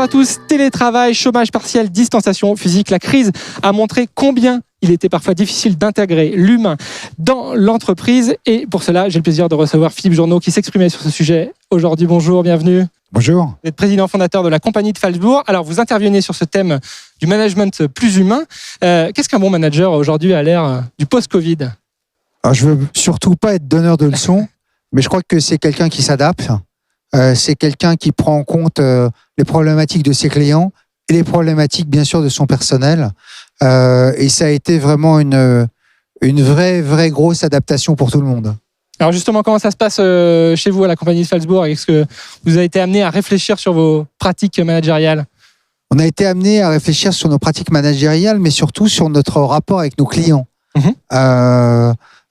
à tous. Télétravail, chômage partiel, distanciation physique. La crise a montré combien il était parfois difficile d'intégrer l'humain dans l'entreprise. Et pour cela, j'ai le plaisir de recevoir Philippe Journeau qui s'exprimait sur ce sujet aujourd'hui. Bonjour, bienvenue. Bonjour. Vous êtes président fondateur de la compagnie de Phalsbourg. Alors, vous intervenez sur ce thème du management plus humain. Qu'est-ce qu'un bon manager aujourd'hui à l'ère du post-Covid ? Alors, je veux surtout pas être donneur de leçons, mais je crois que c'est quelqu'un qui s'adapte. C'est quelqu'un qui prend en compte les problématiques de ses clients et les problématiques, bien sûr, de son personnel. Et ça a été vraiment une vraie grosse adaptation pour tout le monde. Alors justement, comment ça se passe chez vous à la compagnie de Phalsbourg ? Est-ce que vous avez été amené à réfléchir sur vos pratiques managériales ? On a été amené à réfléchir sur nos pratiques managériales, mais surtout sur notre rapport avec nos clients.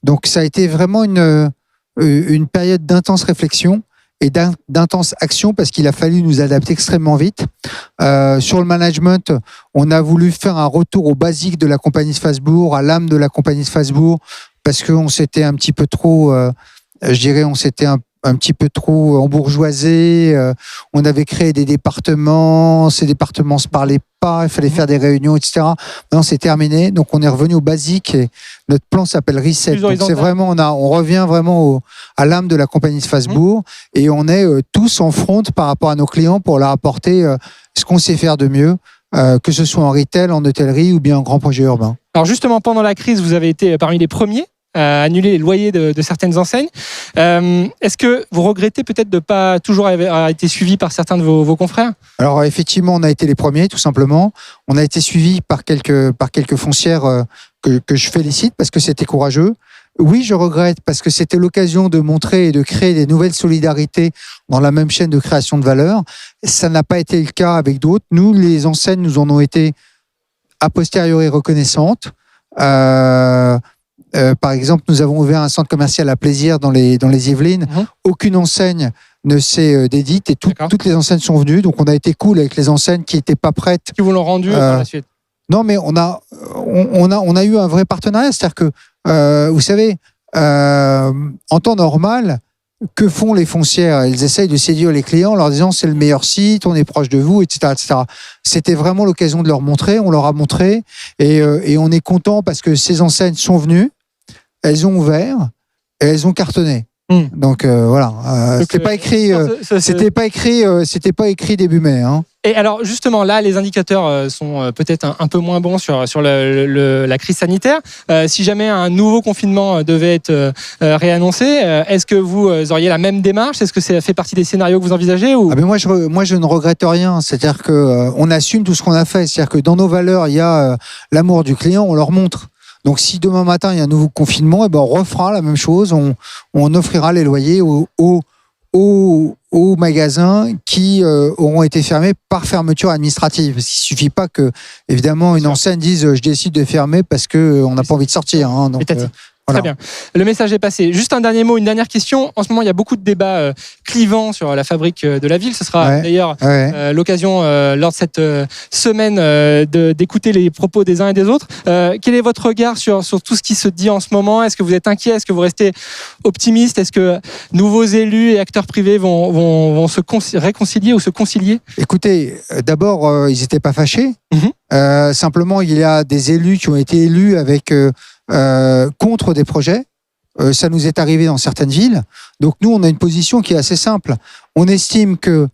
Donc ça a été vraiment une période d'intense réflexion et d'intense action parce qu'il a fallu nous adapter extrêmement vite. Sur le management, on a voulu faire un retour aux basiques de la compagnie de Phalsbourg, à l'âme de la compagnie de Phalsbourg, parce qu'on s'était un petit peu trop, on s'était un petit peu trop embourgeoisé. On avait créé des départements, ces départements ne se parlaient pas, il fallait faire des réunions, etc. Maintenant, c'est terminé. Donc, on est revenu aux basiques et notre plan s'appelle Reset. Donc, c'est vraiment, on revient vraiment à l'âme de la compagnie de Phalsbourg et on est tous en front par rapport à nos clients pour leur apporter ce qu'on sait faire de mieux, que ce soit en retail, en hôtellerie ou bien en grand projet urbain. Alors justement, pendant la crise, vous avez été parmi les premiers à annuler les loyers de certaines enseignes. Est-ce que vous regrettez peut-être de ne pas toujours avoir été suivi par certains de vos confrères ? Alors effectivement, on a été les premiers, tout simplement. On a été suivis par quelques foncières que je félicite parce que c'était courageux. Oui, je regrette parce que c'était l'occasion de montrer et de créer des nouvelles solidarités dans la même chaîne de création de valeur. Ça n'a pas été le cas avec d'autres. Nous, les enseignes nous en ont été a posteriori reconnaissantes. Par exemple, nous avons ouvert un centre commercial à Plaisir dans les Yvelines. Aucune enseigne ne s'est dédite et toutes les enseignes sont venues. Donc, on a été cool avec les enseignes qui n'étaient pas prêtes. Qui vous l'ont rendu par la suite ? Non, mais on a eu un vrai partenariat. C'est-à-dire que, vous savez, en temps normal, que font les foncières ? Elles essayent de séduire les clients en leur disant c'est le meilleur site, on est proche de vous, etc., etc. C'était vraiment l'occasion de leur montrer. On leur a montré et on est content parce que ces enseignes sont venues. Elles ont ouvert et elles ont cartonné. Donc voilà, c'était pas écrit début mai. Et alors justement là, les indicateurs sont peut-être un peu moins bons sur la crise sanitaire. Si jamais un nouveau confinement devait être réannoncé, est-ce que vous auriez la même démarche ? Est-ce que ça fait partie des scénarios que vous envisagez ou... Mais moi, je ne regrette rien. C'est-à-dire qu'on assume tout ce qu'on a fait. C'est-à-dire que dans nos valeurs, il y a l'amour du client, on leur montre. Donc, si demain matin, il y a un nouveau confinement, on refera la même chose. On offrira les loyers aux magasins qui auront été fermés par fermeture administrative. Il ne suffit pas que, évidemment, une enseigne dise « je décide de fermer parce qu'on n'a pas envie de sortir ». Donc, très bien. Le message est passé. Juste un dernier mot, une dernière question. En ce moment, il y a beaucoup de débats clivants sur la fabrique de la ville. Ce sera d'ailleurs l'occasion, lors de cette semaine, d'écouter les propos des uns et des autres. Quel est votre regard sur tout ce qui se dit en ce moment ? Est-ce que vous êtes inquiet ? Est-ce que vous restez optimiste ? Est-ce que nouveaux élus et acteurs privés vont se réconcilier ou se concilier ? Écoutez, d'abord, ils n'étaient pas fâchés. Simplement, il y a des élus qui ont été élus avec... contre des projets. Ça nous est arrivé dans certaines villes. Donc nous, on a une position qui est assez simple. On estime que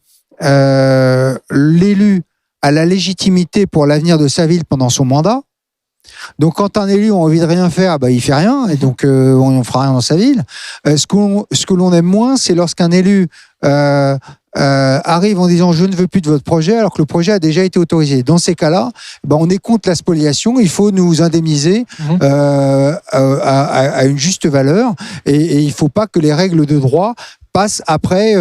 l'élu a la légitimité pour l'avenir de sa ville pendant son mandat. Donc quand un élu a envie de rien faire, il fait rien, et donc on ne fera rien dans sa ville. Ce que l'on aime moins, c'est lorsqu'un élu arrive en disant « je ne veux plus de votre projet » alors que le projet a déjà été autorisé. Dans ces cas-là, on est contre la spoliation, il faut nous indemniser à une juste valeur et il ne faut pas que les règles de droit passent après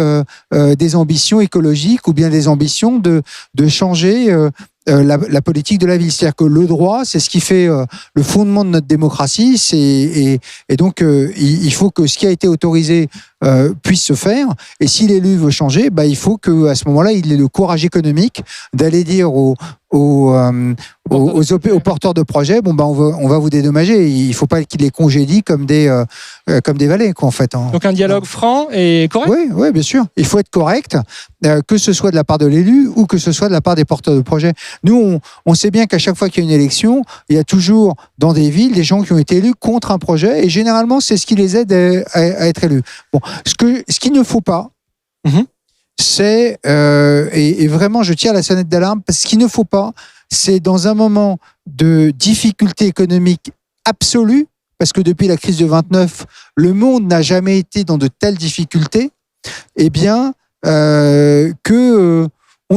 des ambitions écologiques ou bien des ambitions de changer la politique de la ville. C'est-à-dire que le droit, c'est ce qui fait le fondement de notre démocratie. Et donc, il faut que ce qui a été autorisé puisse se faire. Et si l'élu veut changer, il faut qu'à ce moment-là, il ait le courage économique d'aller dire aux porteurs de projets, on va vous dédommager. Il ne faut pas qu'ils les congédient comme des valets, quoi, en fait. Donc un dialogue franc et correct. Oui, bien sûr. Il faut être correct, que ce soit de la part de l'élu ou que ce soit de la part des porteurs de projets. Nous, on sait bien qu'à chaque fois qu'il y a une élection, il y a toujours dans des villes des gens qui ont été élus contre un projet, et généralement, c'est ce qui les aide à être élus. Bon, ce qu'il ne faut pas, c'est, et vraiment je tire la sonnette d'alarme, parce qu'il ne faut pas, c'est dans un moment de difficulté économique absolue, parce que depuis la crise de 29, le monde n'a jamais été dans de telles difficultés, eh bien, on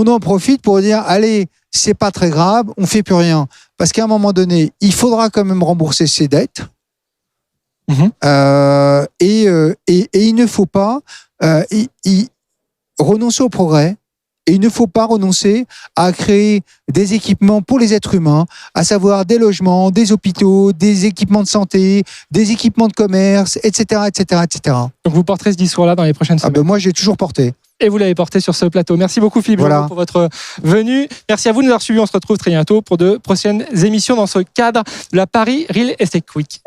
en profite pour dire, allez, c'est pas très grave, on fait plus rien. Parce qu'à un moment donné, il faudra quand même rembourser ses dettes. Et il ne faut pas renoncer au progrès, et il ne faut pas renoncer à créer des équipements pour les êtres humains, à savoir des logements, des hôpitaux, des équipements de santé, des équipements de commerce, etc., etc., etc. Donc vous porterez ce discours-là dans les prochaines semaines. Moi, j'ai toujours porté. Et vous l'avez porté sur ce plateau. Merci beaucoup Philippe Genreau pour votre venue. Merci à vous de nous avoir suivis. On se retrouve très bientôt pour de prochaines émissions dans ce cadre de la Paris Real Estate Week.